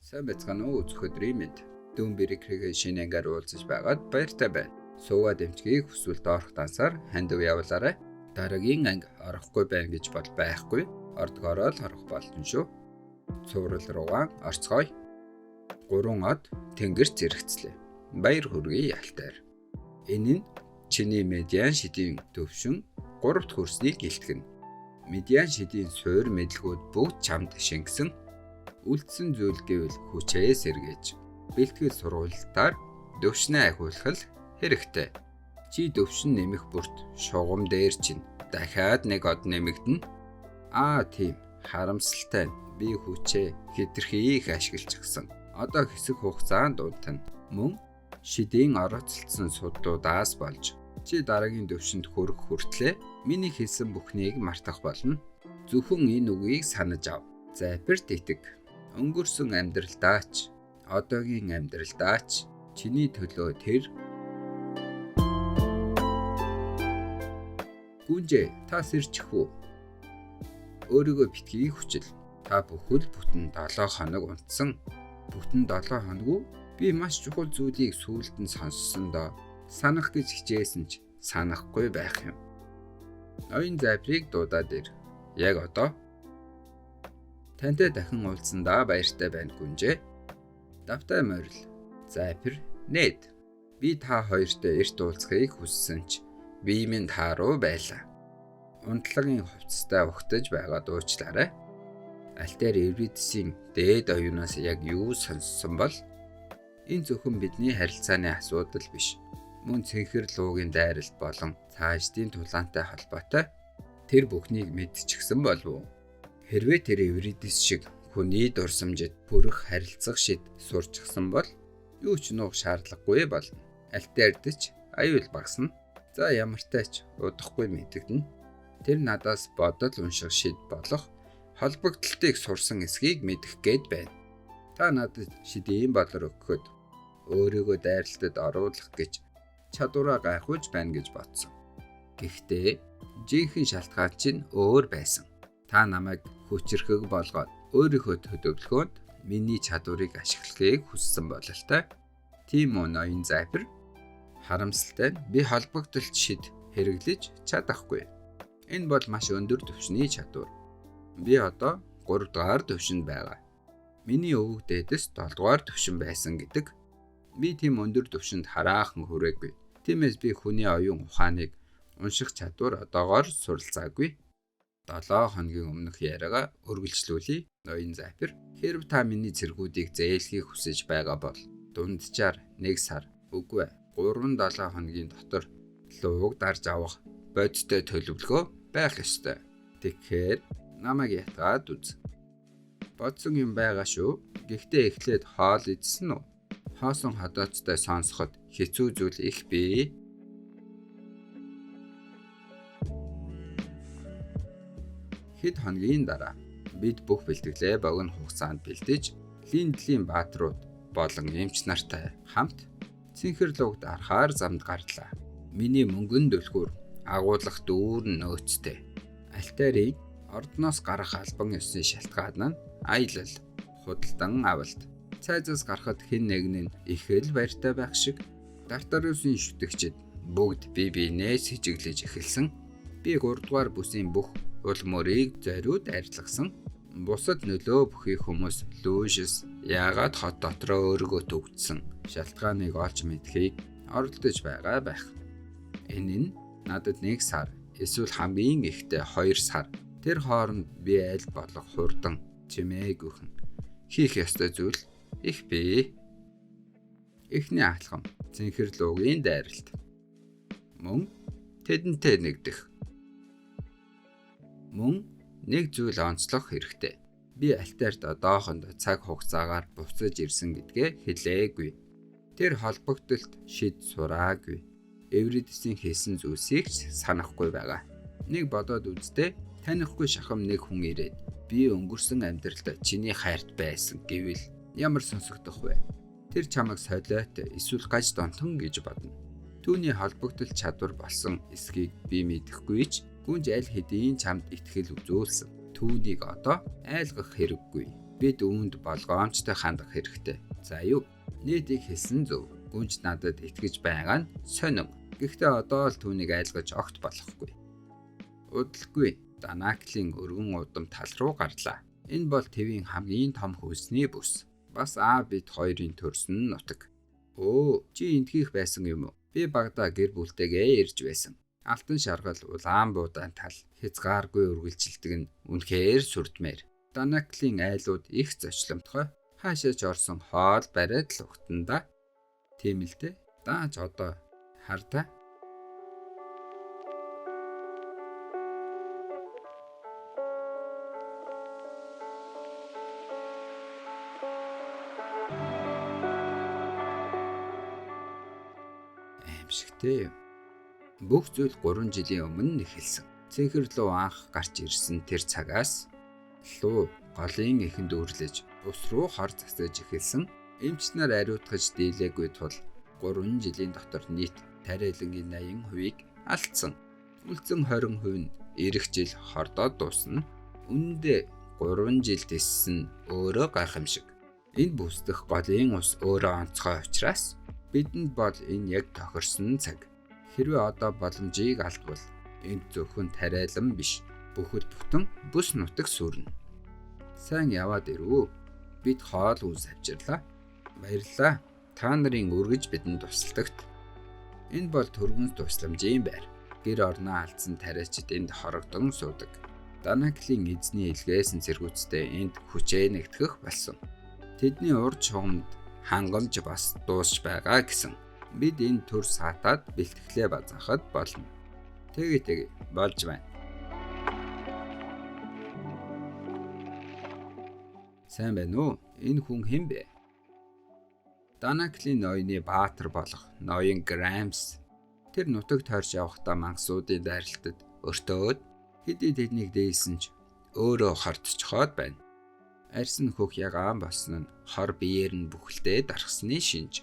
Сайн байцгаана уу үзэх өдрийн мэнд. Дүүн бэрикрийг шинэ ангаар уулзаж байгаад баяртай байна. Суугаад эмчгийг хүсвэл доорх дансаар хандив явуулаарай. Дараагийн анги орохгүй байна гэж бол байхгүй. Ордгороо л орох болтон шүү. Цуврал руугаа орцгоё. 3 од тэнгэр зэрэгцлээ. Баяр хүргэе ялтаар. Энэ нь чиний медиан шидийн төвшин 3-т хүрснийг илтгэнэ. Медиан шидийн суур мэдлгүүд бүгд чамд шингэсэн. Үлдсэн зүйл гэвэл хүчээ сэргээж бэлтгэл сургуультаар төвшнээ ахиулах хэрэгтэй. Чи төвшин нэмэх бүрт шугам дээр чинь дахиад 1 од нэмэгдэнэ. Тийм харамсалтай би хүчээ хэтэрхий их ашиглчихсан. Одоо хэсэг хугацаанд унтана. Мөн шидийн орооцолцсон судлуудаас болж чи дараагийн төвшөнд хүрэх хүртлээр миний хэлсэн бүхнийг мартах болно. Зөвхөн энэ үгийг санаж ав. Запирт итэг. Өнгөрсөн амьдралдаач, одоогийн амьдралдаач чиний төлөө тэр гүнжээ та сэрчих үү? Өөрийгөө битгий хүчил. Та бүхэл бүтэн 7 хоног унтсан. Бүтэн 7 хоног уу? Би маш чухал зүйлийг сүүлд нь сонссондоо санах гэж хичээсэн ч санахгүй байх юм. Ноён запирыг дуудаад ир. Яг одоо тантай дахин уулзсандаа баяртай байна гүнжээ. Давтай морил. Запир нэт. Би та хоёртой эрт уулзахыг хүссэн ч би минь та руу байлаа. Унтлагын хувцастай угтаж байгаад уучлаарай. Альтер Евридисийн дээд оюунаас яг юу сонссон бол энэ зөвхөн бидний харилцааны асуудал биш. Мөн цэнхэр луугийн дайралт болон цаашдын тулаантай холбоотой. Тэр бүхнийг мэдчихсэн болов уу? Хэрвээ тэр Евридис шиг хүний дурсамжид бүрэх харилцах шид сурчсан бол юу ч нуух шаардлагагүй болно. Альтердч аюул багасна. За ямартай ч удахгүй мэдэгдэнэ. Тэр надаас бодол унших шид болох холбогдлолтыг сурсан эсхийг мэдэх гээд байна. Та надад шидийн болор өгөхөд өөрийгөө дайралтад оруулах гэж чадвараа гайхуулж байна гэж бодсон. Гэхдээ жинхэнэ шалтгаан чинь өөр байсан. Та намайг хүчрхэг болгоод өөрийнхөө төдөвлөгөөнд миний чадварыг ашиглахыг хүссэн бололтой. Тийм үү ноён запир? Харамсалтай нь би холбогдолт шид хэрэглэж чадахгүй. Энэ бол маш өндөр түвшний чадвар. Би одоо 3 дугаар түвшинд байгаа. Миний өвөг дээдэс 7 дугаар түвшин байсан гэдэг. Би тийм өндөр түвшинд хараахан хүрээгүй. Тиймээс би хүний оюун ухааныг унших чадвар одоогоор суралцаагүй. 7 хоногийн өмнөх яриагаа үргэлжлүүлье. Ноён запир, хэрв та миний цэргүүдийг зээлхийг хүсэж байгаа бол дунджаар 1 сар, үгүй 3-7 хоногийн дотор лууг дарж авах бодиттой төлөвлөгөө байх ёстой. Тэгэхээр намайг ятгаад үз. Бодсон юм байгаа шүү. Гэхдээ эхлээд хоол идсэн үү? Хоосон ходооцтой сонсоход хэцүү зүйл их бий. Хэд хоногийн дараа бид бүх бэлтгэлээ богино хугацаанд бэлдэж Линдлийн баатрууд болон эмч нартай хамт цэнхэр лугд арахаар замд гарлаа. Миний мөнгөн дөлхүүр агуулгах дүүрэн нөөцтэй. Альтарийн ордноос гарах албан ёсны шалтгаан нь аялал, худалдан авалт. Цайзаас гарахад хэн нэг нь их л баяртай байх шиг Тартарусын шүтгчид бүгд бие биенээ сэжиглэж эхэлсэн. Би 3 дугаар бүсийн бүх улмөрийг зориуд арилгасан. Бусад нөлөө бүхий хүмүүс Лужис яагаад хот дотроо өөрийгөө төгссөн шалтгааныг олж мэдхийг оролдож байгаа байх. Энэ нь надад 1 сар эсвэл хамгийн ихдээ 2 сар тэр хооронд би аль болох хурдан чимээгүйхэн хийх ёстой зүйл их бий. Эхний алхам цэнхэр луугийн дайралт. Мөн тэдэнтэй нэгдэх. Мөн нэг зүйл онцлох хэрэгтэй. Би альтарт одоохондоо цаг хугацаагаар буцаж ирсэн гэдгээ хэлээгүй. Тэр холбогдолт шид сураагүй. Евридисийн хийсэн зүйлсийг санахгүй байгаа. Нэг бодоод үзтээ танихгүй шахам нэг хүн ирээд би өнгөрсөн амьдралд чиний хайрт байсан гэвэл ямар сонсогдох вэ? Тэр чамайг солиот эсвэл гаж донтон гэж бодно. Түүний холбогдол чадвар болсон эсхийг би мэдэхгүй ч гүнж аль хэдийн чамд итгэл үзүүлсэн. Түүнийг одоо айлгах хэрэггүй. Бид үүнд болгоомжтой хандах хэрэгтэй. За юу? Нийтийг хэлсэн зөв. Гүнж надад итгэж байгаа нь сонин. Гэхдээ одоо л түүнийг айлгаж огт болохгүй. Удалгүй Данаклийн өргөн удам тал руу гарлаа. Энэ бол твийн хамгийн том хүйсний бүс. Бас бид хоёрын төрсөн нутаг. Оо, чи энтхийх байсан юм уу? Би багада гэр бүлтэйгээ ирж байсан. Алтан шаргал улаан буудаан тал хязгааргүй үргэлжилдэг нь үнэхээр сүрдмээр. Данаклийн айлууд их зочломтгой. Хаашаач орсон хоол бариад л угтана да. Тийм л дээ. Дааж одоо хардаа. Аимшигтэй. Бүх зүйл 3 жилийн өмнө эхэлсэн. Цэнхэр луу анх гарч ирсэн тэр цагаас луу голын эхэнд үрлэж ус руу хор засаж эхэлсэн. Эмч нар ариутгаж дийлээгүй тул 3 жилийн дотор нийт тариалангийн 80%-ийг алдсан. Үлдсэн 20% нь эх жил хордоод дуусна. Үүндээ 3 жил тиссэн өөрөө гайхамшиг. Энэ бүсдэх голын ус өөрөө онцгой учраас бидэнд бол энэ яг тохирсон цаг. Хэрвээ одоо боломжийг алдвал энд зөвхөн тариалан биш, бүхэл бүтэн бүс нутаг сүрнэ. Сайн яваад ирвүү. Бид хоол үс авчирлаа. Баярлалаа. Та нарын үргэж бидэнд тусалдагт. Энэ бол төргөн тусламжийн байр. Гэр орноо алдсан тариачид энд хорогдон суудаг. Данаклийн эзний илгээсэн зэргүүцтэй энд хүчээ нэгтгэх болсон. Тэдний урд шугамд хангалж бас дуусч байгаа гэсэн. Бид энэ төр саатаад бэлтгэлээ базаахад болно. Тэгээ болж байна. Сайн байна уу? Энэ хүн хэн бэ? Данаклийн ноёны баатар болох ноён Грамс. Тэр нутаг тойрч явахдаа мангасуудын дайралтад өртөөд хэдий тэднийг дээсэн ч өөрөө хортцохоод байна. Арьсан хөх ягаан болсон нь хор биеэр нь бүхэлдээ дарахсны шинж.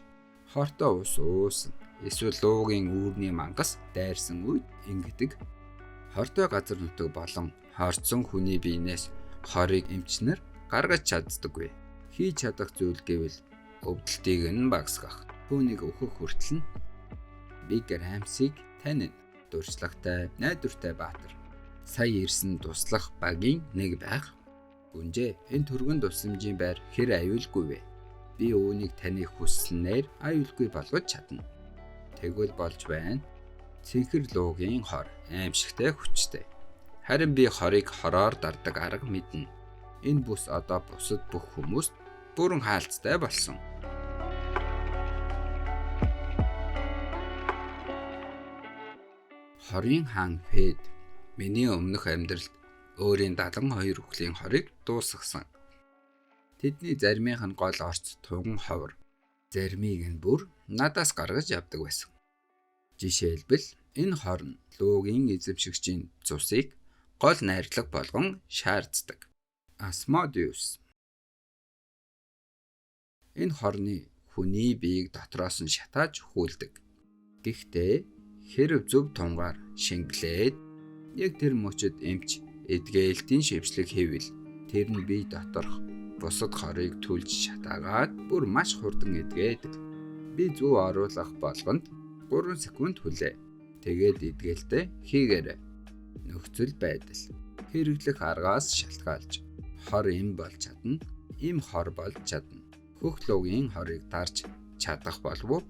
Хортоо ус уусан. Эсвэл луугийн үүрний мангас дайрсан үед ингэдэг. Хортой газар нутаг болон хорцсон хүний биенээс хорыг эмчнэр гаргаж чаддаггүй. Хийж чадах зүйл гэвэл өвдөлтийг нь багасгах. Түүнийг өөхөх хүртэл нь би Грамсыг танина. Дурчлагтай, найдвартай баатар. Сая ирсэн туслах багийн нэг байх. Гүнжээ, энэ төргөн тусламжийн байр хэр аюулгүй вэ? Би үүнийг таныг хүсснээр аюулгүй болгож чадна. Тэгвэл болж байна. Цэнхэр луугийн хор аимшигтай хүчтэй. Харин би хорыг хороор дардаг арга мэднэ. Энэ бүс одоо бусад бүх хүмүүст бүрэн хаалттай болсон. Хорийн хаан Фэд миний өмнөх амьдралд өөрийн 72 үхлийн хорыг дуусгасан. Тэдний заримынх нь гол орц туган ховор, заримыг нь бүр надаас гаргаж явдаг байсан. Жишээлбэл энэ хор нь луугийн эзэмшигчийн цусыг гол найрлага болгон шаарддаг. Асмодиус. Энэ хорны хүний биеийг дотроос нь шатааж хүүлдэг. Гэхдээ хэрв зөв тунгаар шингэлээд яг тэр мөчөд эмч эдгээлтийн шившлэг хийвэл тэр нь бие доторх бусад хорыг түлж шатаагаад бүр маш хурдан эдгээдэг. Би зүү оруулах болгонд 3 секунд хүлээ. Тэгээд эдгээлтэй хийгээрэй. Нөхцөл байдал хэрэглэх аргаас шалтгаалж хор им болж чадна, им хор болж чадна. Хөх луугийн хорыг дарж чадах болов уу?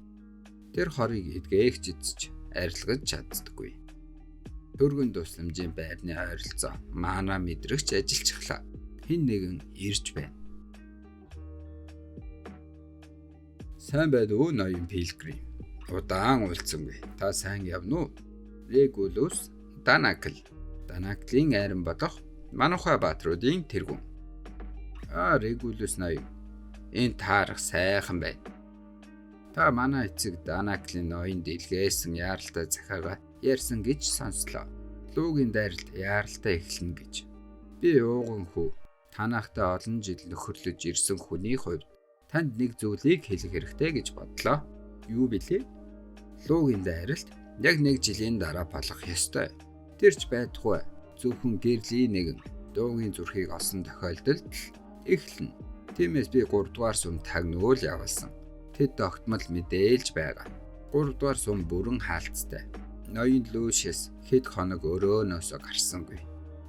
Тэр хорыг эдгээх жидсч арилгаж чаддаггүй. Төргөн тусламжийн байрны ойролцоо маана мэдрэгч ажиллажглаа. Хэн нэгэн ирж байна. Сайн байд уу ноён Пилгрим. Удаан уулзсангүй. Та сайн явна уу? Регулус Данакл. Данаклийн айран болох Манухай баатруудын тэргүүн. Регулус ноён. Энэ таарах сайхан байна. Та манай эцэг Данаклийн ноёнд илгээсэн яаралтай захиагаа ярьсан гэж сонслоо. Луугийн дайралт яаралтай эхэлнэ гэж. Би ууган хүү. Танахтай олон жил нөхөрлөж ирсэн хүний хувьд танд нэг зүйлийг хэлэх хэрэгтэй гэж бодлоо. Юу билээ? Луугийн дайралт яг 1 жилийн дараа болох ёстой. Тэрч байдгүй. Зөвхөн гэрлийн нэгэн дуугийн зүрхийг олсон тохиолдолд эхлэн. Тиймээс би 3 дугаар сум тагнуул явуулсан. Тэд тогтмол мэдээлж байгаа. 3 дугаар сум бүрэн хаалттай. Ноён Лүшэс хэд хоног өрөөнөөсөө гарсангүй.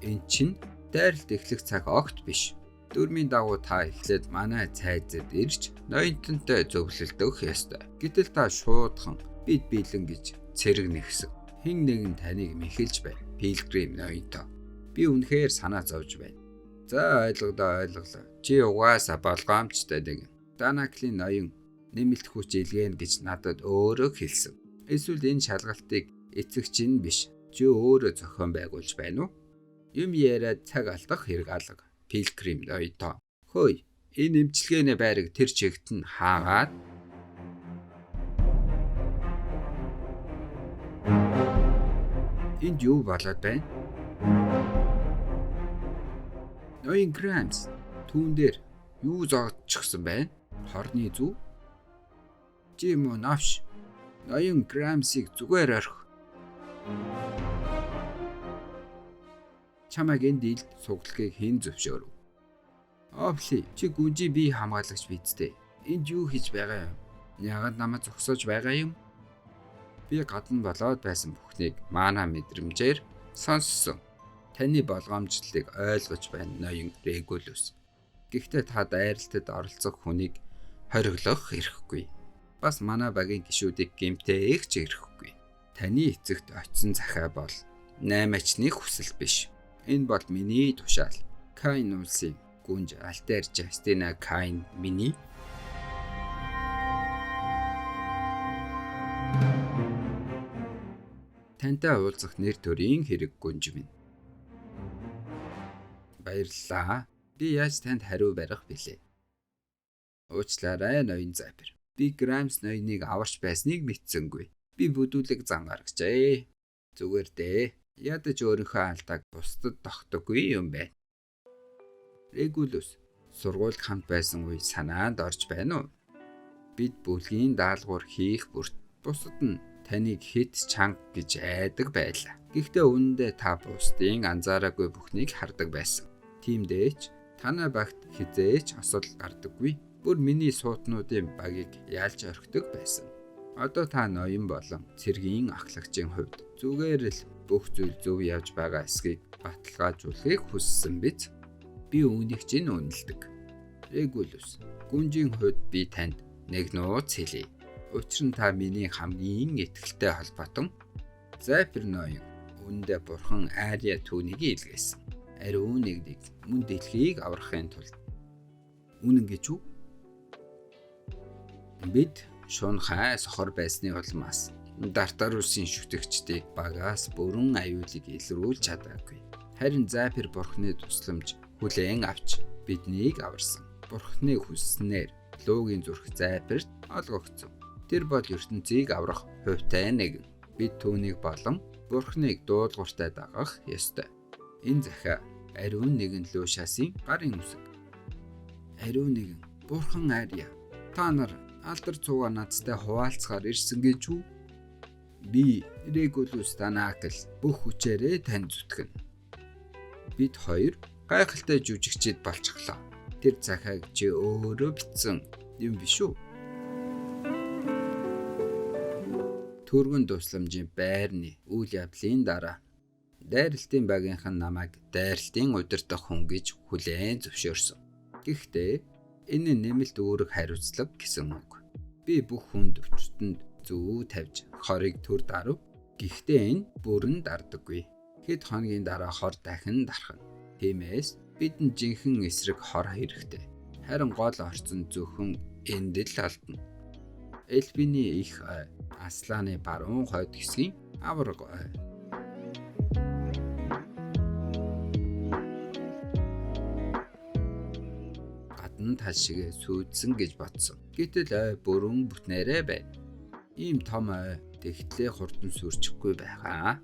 Энд чинь дайралт эхлэх цаг огт биш. Дөрмийн дагуу та эхлээд манай цайзад ирж ноёнтонтой зөвлөлдөх ёстой. Гэтэл та шуудхан бид биелэн гэж цэрэг нэгсэн. Хэн нэгэн таныг мэхэлж байна. Пилгрим ноёнтой. Би үнэхээр санаа зовж байна. За ойлголоо. Чи угаасаа болгоомжтой нэг. Данаклийн ноён нэмэлт хүч илгээн гэж надад өөрөө хэлсэн. Эсвэл энэ шалгалтыг эцэгч нь биш. Чи өөрөө зохион байгуулж байна уу? Юм яриад цаг алдах хэрэг алга. Пилгрим ноёнтой. Хөөе, энэ эмчилгээний байрыг тэр чигт нь хаагаад энд юу болоод байна? Ноён Грамс түүн дээр юу зогдчихсан байна? Хорны зүв? Чи мөн навш. Ноён Грамсыг зүгээр орхи. Чамайг энд илд сугалахыг хэн зөвшөөрөв? Овли, чи гүнжи бие хамгаалагч бидтэй. Энд юу хийж байгаа юм? Яагаад намайг зогсоож байгаа юм? Би гадна болоод байсан бүхнийг маана мэдрэмжээр сонссон. Таны болгоомжлолыг ойлгож байна ноён Регулус. Гэхдээ та дайралтад оролцох хүнийг хориглох эрхгүй. Бас манай багийн гишүүдийг гэмтээх ч эрхгүй. Таны эцэгт очисон захаа бол 8-ачны хүсэл биш. Энэ бол миний тушаал. Кайн улсын гүнж Алтер Жастина Кайн миний. Тантай уулзах нэр төрийн хэрэг гүнж минь. Баярлалаа. Би яаж танд хариу барих билээ? Уучлаарай ноён Запер. Би Грамс ноёныг аварч байсныг мэдсэнгүй. Би бүдүүлэг зан гаргажээ. Зүгээр дээ. Ядаж өөрийнхөө алдааг бусдад тогтоогүй юм байна. Регулус, сургуульд хамт байсан үе санаанд орж байна уу? Бид бүлгийн даалгавар хийх бүрт бусдад нь таныг хэд чанга гэж айдаг байлаа. Гэхдээ үүндээ та бусдын анзаараагүй бүхнийг хардаг байсан. Тиймдээч танай багт хизээч осол гардаггүй. Бүр миний суутнуудын багийг яалж орхидог байсан. Одоо та ноён болон цэргийн ахлагчийн хувьд зүгээр л бүх зүйл зөв явж байгаа эсхийг баталгаажуулахыг хүссэн биз? Би үүнийг чинь үнэлдэг. Регулус, гүнжийн хувьд би танд нэг нууц хэлье. Учир нь та миний хамгийн ихтэй холбоотон Запер ноён. Үүндээ бурхан Ария түүнийг илгээсэн. Ариун нэгнийг мөн дэлхийг аврахын тулд. Үнэн гэж үү? Бид шунхай сохор байсны улмаас Дартарусын шүтэгчдийг багаас бүрэн аюулыг илрүүлж чадаагүй. Харин Запер бурхны тусламж хүлээн авч биднийг аварсан. Бурхны хүсснээр Луугийн зүрх Заперт олгогдсон. Тэр бол ертөнцийг аврах хувьтай нэгэн. Бид түүнийг болон бурхныг дуулууртай дагах ёстой. Энэ захиа ариун нэгэн Лушасын гарын үсэг. Ариун нэгэн бурхан Ария. Та нар алдар цугаа надтай хуваалцахаар ирсэн гэж үү? Би Регулус Данакл бүх хүчээрээ тань зүтгэн. Бид хоёр гайхалтай жүжигчид болчихлоо. Тэр захиаг чи өөрөө бичсэн юм биш үү? Түргэн тусламжийн байрны үйл явдлын дараа дайралтын багийнхан намайг дайралтын удирдах хүн гэж хүлээн зөвшөөрсөн. Гэхдээ энэ нэмэлт үүрэг хариуцлага гэсэн үг. Би бүх хүнд өчтөнд зүү тавьж хорыг төр дарав. Гэхдээ энэ бүрэн дардаггүй. Хэд хоногийн дараа хор дахин дархана. Тиймээс бидэнд жинхэнэ эсрэг хор хэрэгтэй. Харин гол орцон зөвхөн энд л алдна. Эльфиний их Асланы баруун хойд хэсгийн авраг ой. Гадна тал шиг сүйдсэн гэж бодсон. Гэтэл ой бүрэн бүтнээрээ байна. Ийм том ой тэгтлээ хурдан сүрчихгүй байгаа.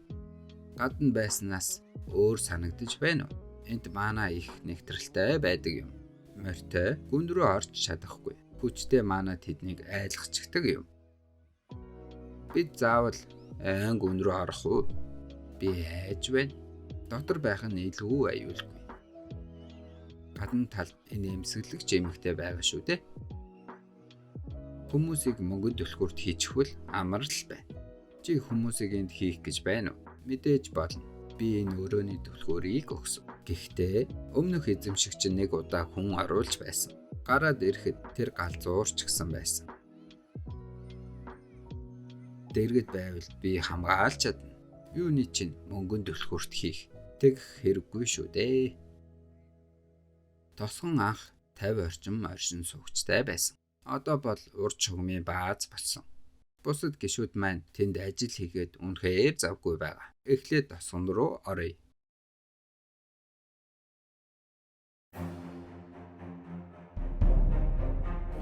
Гадна байснаас өөр санагдаж байна уу? Энд мана их нэгтрэлтэй байдаг юм. Морьтой гүн рүү орж чадахгүй. Хүчтэй мана тэднийг айлгчдаг юм. Бид заавал айн гүн рүү орох уу? Би айж байна. Дотор байх нь илүү аюулгүй. гадна талд энэ эмсэглэгч эмэгтэй байгаа шүү дээ. Хүмүүсийг мөнгөд түлхүүрт хийчихвэл амар л байна. Чи хүмүүсийг энд хийх гэж байна уу? Мэдээж болно. Би энэ өрөөний түлхүүрийг өгсөн. Гэхдээ өмнөх эзэмшигч нэг удаа хүн оруулж байсан. Гараад ирэхэд тэр галзуурч гсэн байсан. Дэргэд байвал би хамгаалж чадна. Юуны чинь мөнгөнд түлхүүрт хийх тэгэх хэрэггүй шүү дээ. Тосгон анх 50 оршин суугчтай байсан. Одоо бол урд шугамын бааз болсон. Бусад гишүүд маань тэнд ажил хийгээд үнэхээр завгүй байгаа. Эхлээд тосгон руу оръё.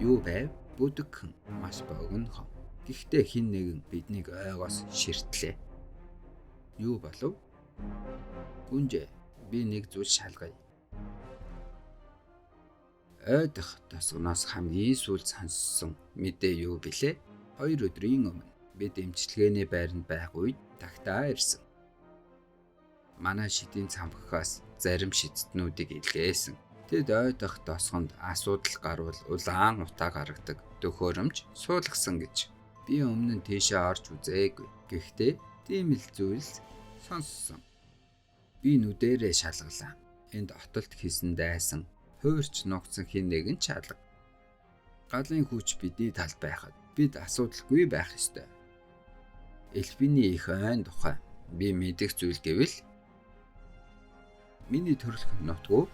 Юу байв? Бүдэгхэн маш богино. Гэхдээ хин нэгэн биднийг ойгоос ширтлээ. Юу болов? Гүнжээ, би нэг зүйл шалгая. Ойдох тосгоноос хамгийн сүүлд сонссон мэдээ юу билээ? 2 өдрийн өмнө бид эмчилгээний байранд байх үед тагтаа ирсэн. Манай шидийн цамхгаас зарим шидтнүүдийг илгээсэн. Тэд ойдох тосгонд асуудал гарвал улаан утаа гаргадаг төхөөрөмж суулгасан гэж. Би өмнө нь тийшээ орж үзээгүй. Гэхдээ тийм л зүйл сонссон. Би нүдэрээ шалгалаа. Энд отолт хийсэн дайсан, хуурч ногцсон хин нэгэн чалга. Галын хүч бидний талд байхад бид асуудалгүй байх ёстой. Эльфиний их айн тухай би мэдэх зүйл гэвэл миний төрөлх нутгуу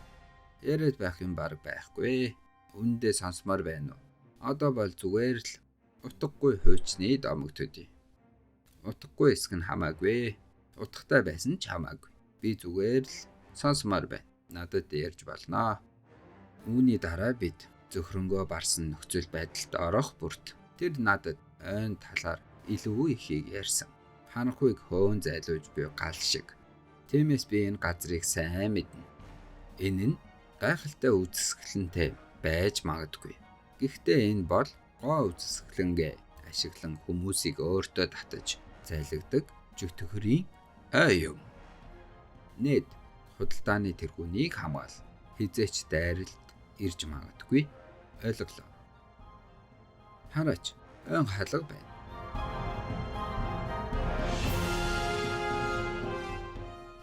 яриад байх юм баг байхгүй. Үндэ сонсомоор байна уу? Одоо бол зүгээр л утгагүй хуучны домог төдий. Утгагүй эсэх нь хамаагүй. Утгатай байсан ч хамаагүй. Би зүгээр л сонсомоор байна. Надад ярьж болно. Үүний дараа бид зөвхрөнгөө барсан нөхцөл байдалд орох бүрт тэр надад ойн талаар илүү ихийг ярьсан. Ханахуйг хөөн зайлуулж буй гал шиг. Тиймээс би энэ газрыг сайн мэднэ. Энэ нь гайхалтай үзэсгэлэнтэй байж магадгүй. Гэхдээ энэ бол гоо үзэсгэлэнгээ ашиглан хүмүүсийг өөртөө татаж зайлгдаг жүтгэрийн ой юм. Нэд худалдааны тэргүүнийг хамгаал. Хизээч дайралд ирж магадгүй. Ойлголоо. Хараач, ойн халга байна.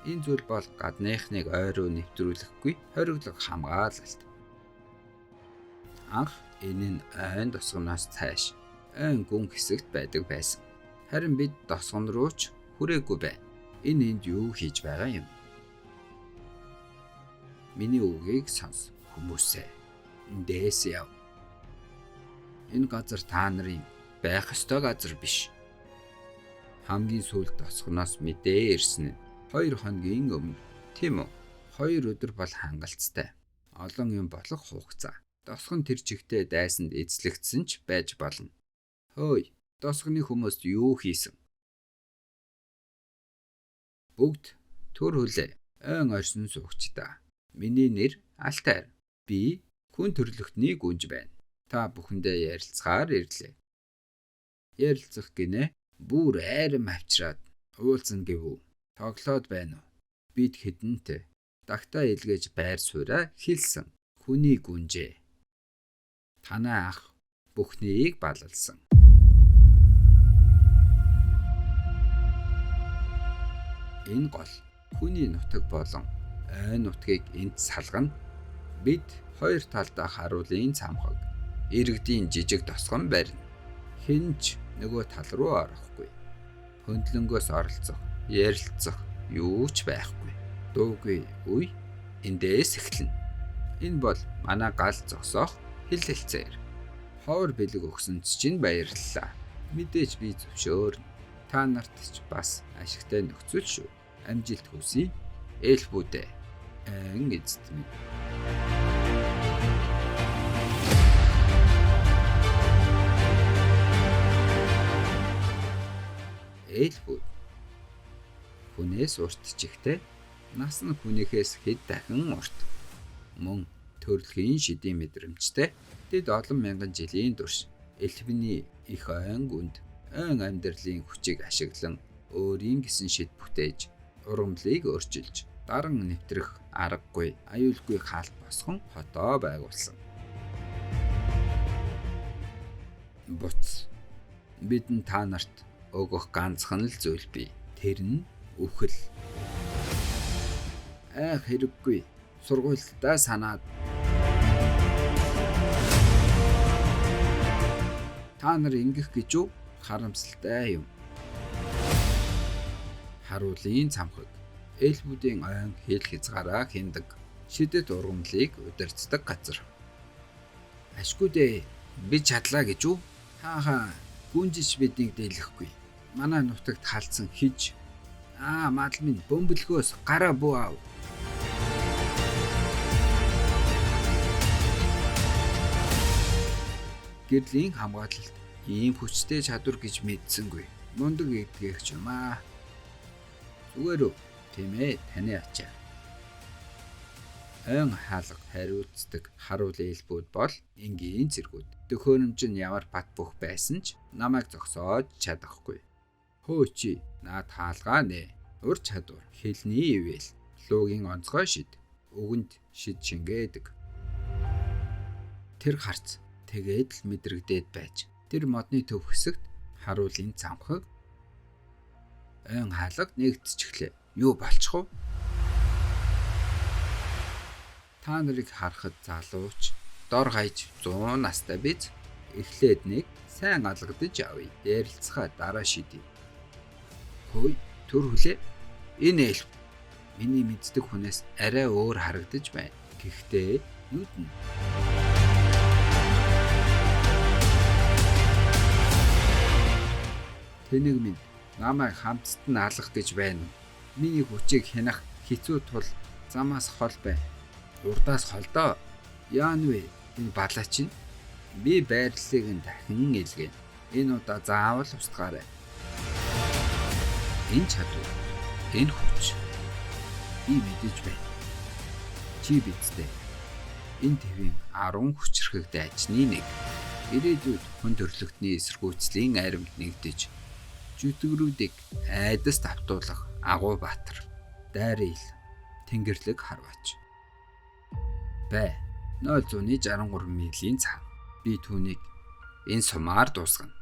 Энэ зүйл бол гадныхныг ой руу нэвтрүүлэхгүй хориглог хамгаалалт. Анх энэ нь ойн тосгоноос цааш ойн гүн хэсэгт байдаг байсан. Харин бид тосгон руу ч хүрээгүй байна. Энэ энд юу хийж байгаа юм? Миний үгийг сонс хүмүүсээ. Эндээс яв. Энэ газар та нарын байх ёстой газар биш. Хамгийн сүүлд тосгоноос мэдээ ирсэн нь 2 хоногийн өмнө. Тийм үү? 2 өдөр бол хангалттай. Олон юм болох хугацаа. Тосгон тэр чигтээ дайсанд эзлэгдсэн ч байж болно. Хөөе, тосгоны хүмүүст юу хийсэн? Бүгд төр хүлээ. Ойн оршин суугчдаа. Миний нэр Алтайр. Би хүн төрлөختний гүнж байна. Та бүхэндээ ярилцахаар ирлээ. Ярилцах гинэ бүр айрам авчираад уулзна гэв. Тоглоод байна уу? Бид хэдэнтэй тагтаа илгээж байр сууриа хэлсэн. Хүний гүнжээ. Танай ах бүхнийг балалсан. Энэ гол хүний нутаг болон ойн нутгийг энд салгана. Бид хоёр талдаа харуулын цамхаг иргэдийн жижиг тосгон барина. Хинч нөгөө тал руу орохгүй. Хөндлөнгөөс оролцох, ярилцах юу ч байхгүй. Дуугүй үе эндээс эхэлнэ. Энэ бол манай гал зогсоох хэлэлцээр. Ховор бэлэг өгсөнд чинь баярлалаа. Мэдээж би зөвшөөрнө. Та нарт ч бас ашигтай нөхцөл шүү. Амжилт хүсье. Эльфүүдээ. Ан эзэд минь. Эльфүүд. Хүнээс уртчихтэй. Нас нь хүнийхээс хэд дахин урт. Мөн төрөлхийн шидийн мэдрэмжтэй. Тэд олон мянган жилийн турш эльфний их ойн гүнд ойн амьдралын хүчийг ашиглан өөрийн гэсэн шид бүтээж урамлыг өөрчилж даран нэвтрэх аргагүй, аюулгүй хаалт босгон хотоо байгуулсан. Буц. Бидэнд та нарт өгөх ганцхан л зүйл бий. Тэр нь үхэл. Хэрэггүй. Сургуультай санаад та нар ингэх гэж юу? Харамсалтай юм. Харуулын цамхаг. Элбүүдийн ойн хил хязгаараа хиндэг. Шидэт ургамлыг удирддаг газар. Ашгүй дээ. Би чадлаа гэж юу? Хаахаа гүнжиж биднийг дээлэхгүй. Манай нутагт халдсан хиж. Мал минь бөмбөлгөөс гараа буу аав. Гэрлийн хамгаалалт ийм хүчтэй чадвар гэж мэдсэнгүй. Мундаг эдгэгч юм аа. Зүгээр үү? Тийм ээ, таны ачаа. Ойн хаалга хариуцдаг харуулын элбүүд бол энгийн зэргүүд. Төхөөрөмж нь ямар бат бөх байсан ч намайг зогсоож чадахгүй. Хөөчи, наад хаалгаа нэ. Ур чадвар, хэлний ивэл, луугийн онцгой шид, өгөнд шид шингээдэг. Тэр харц тэгээд л мэдрэгдээд байж. Тэр модны төв хэсэгт харуулын цамхаг ойн хаалга нэгдчихлээ. Юу болчих вэ? Та нарыг харахад залууч дор хаяж 100 настай биз. Эхлээд нэг сайн алгадаж авъя. Ярилцахаа дараа шийдэе. Хөөе, төр хүлээ. Энэ элб миний мэддэг хүнээс арай өөр харагдаж байна. Гэхдээ юуд нь? Тэнэг минь намайг хамтд нь алгах гэж байна. Миний хүчийг хянах хэцүү тул замаас хол бай. Урдаас холдоо. Яан вэ? Энэ балаач нь. Би байрлалыг нь дахин илгээнэ. Энэ удаа заавал устгаарай. Энэ чадвар, энэ хүч би мэдэж байна. Чи бидтэй. Энэ твийн 10 хүчрхэгтэй ажны нэг. Ирээдүйд хүн төрлөختний эсэргүүцлийн аримд нэгдэж жүтгэрүүдийг айдас давтуулах агуу баатар. Дайрал Тэнгэрлэг харваач. Бай 063 милийн цаг. Би түүнийг энэ сумаар дуусгана.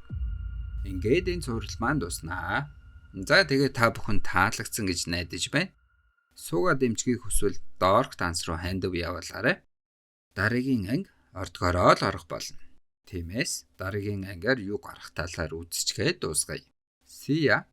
Ингээд энэ цуврал маань дуснаа. За тэгээд та бүхэн таалагдсан гэж найдаж байна. Сууга дэмжгийг хүсвэл доорх данс руу хандив явуулаарай. Дараагийн анги ордгороо л орох болно. Тиймээс дараагийн ангиар юу гарах талаар үзчихээ дуусгая. See ya.